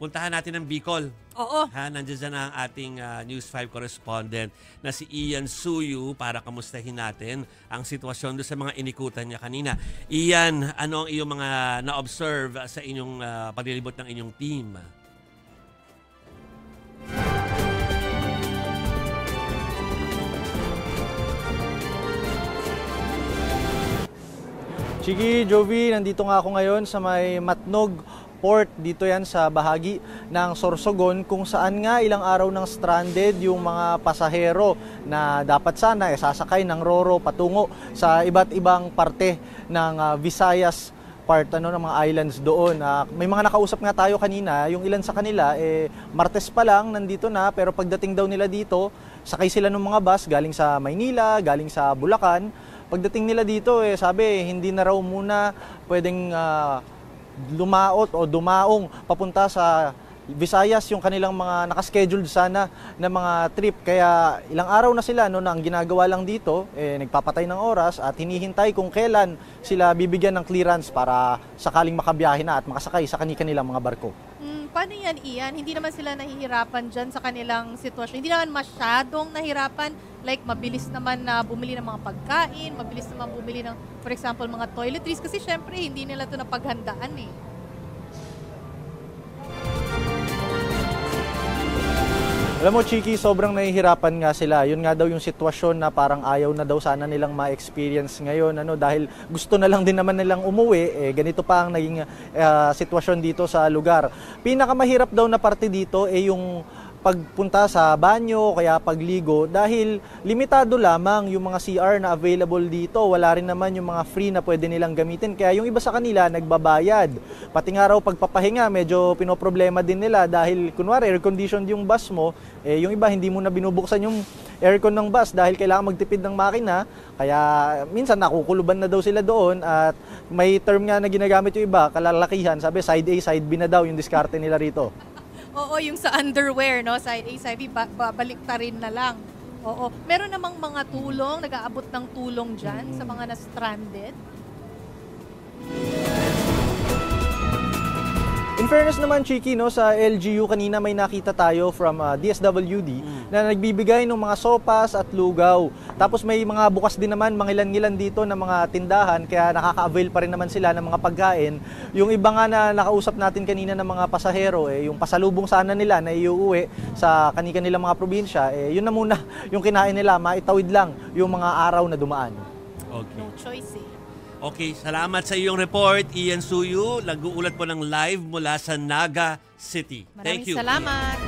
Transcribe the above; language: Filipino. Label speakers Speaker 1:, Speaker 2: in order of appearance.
Speaker 1: puntahan natin ang Bicol.
Speaker 2: Oo.
Speaker 1: Nandiyan dyan ang ating News 5 correspondent na si Ian Suyu para kamustahin natin ang sitwasyon doon sa mga inikutan niya kanina. Ian, ano ang iyong mga na-observe sa inyong paglilibot ng inyong team?
Speaker 3: Chiki, Jovi, nandito nga ako ngayon sa may Matnog Port. Dito yan sa bahagi ng Sorsogon kung saan nga ilang araw nang stranded yung mga pasahero na dapat sana sasakay ng Roro patungo sa iba't ibang parte ng Visayas part ng mga islands doon. May mga nakausap nga tayo kanina, yung ilan sa kanila Martes pa lang nandito na, pero pagdating daw nila dito, sakay sila ng mga bus galing sa Maynila, galing sa Bulacan. Pagdating nila dito, sabi, hindi na raw muna pwedeng lumaot o dumaong papunta sa Visayas yung kanilang mga nakascheduled sana na mga trip. Kaya ilang araw na sila, na ang ginagawa lang dito, nagpapatay ng oras at hinihintay kung kailan sila bibigyan ng clearance para sakaling makabiyahe na at makasakay sa kanilang mga barko.
Speaker 2: Paano yan, Ian? Hindi naman sila nahihirapan dyan sa kanilang sitwasyon. Hindi naman masyadong nahirapan. Like, mabilis naman na bumili ng mga pagkain, mabilis naman bumili ng, for example, mga toiletries. Kasi syempre, hindi nila ito napaghandaan eh.
Speaker 3: Alam mo, Chiki, sobrang nahihirapan nga sila. Yun nga daw yung sitwasyon na parang ayaw na daw sana nilang ma-experience ngayon. Dahil gusto na lang din naman nilang umuwi, ganito pa ang naging sitwasyon dito sa lugar. Pinakamahirap daw na parte dito yung pagpunta sa banyo, kaya pagligo, dahil limitado lamang yung mga CR na available dito. Wala rin naman yung mga free na pwede nilang gamitin. Kaya yung iba sa kanila nagbabayad. Pati nga raw pagpapahinga, medyo pinoproblema din nila dahil kunwari air-conditioned yung bus mo, yung iba hindi mo na binubuksan yung aircon ng bus dahil kailangan magtipid ng makina. Kaya minsan nakukuluban na daw sila doon at may term nga na ginagamit yung iba, kalalakihan, sabi side A, side B na daw yung diskarte nila rito.
Speaker 2: Oo, yung sa underwear, no? Side A, side B, baliktarin na lang. Oo. Meron namang mga tulong, nag-aabot ng tulong dyan sa mga na-stranded?
Speaker 3: In fairness naman, Chiki, sa LGU kanina may nakita tayo from DSWD na nagbibigay ng mga sopas at lugaw. Tapos may mga bukas din naman, mangilan-ngilan dito na mga tindahan, kaya nakaka-avail pa rin naman sila ng mga pagkain. Yung iba nga na nakausap natin kanina ng mga pasahero, yung pasalubong sana nila na iuuwi sa kanilang mga probinsya, yun na muna yung kinain nila, maitawid lang yung mga araw na dumaan.
Speaker 1: Okay.
Speaker 2: No choice eh.
Speaker 1: Okay, salamat sa iyong report, Ian Suyu. Nag-uulat po ng live mula sa Naga City.
Speaker 2: Maraming
Speaker 1: Thank you.
Speaker 2: salamat.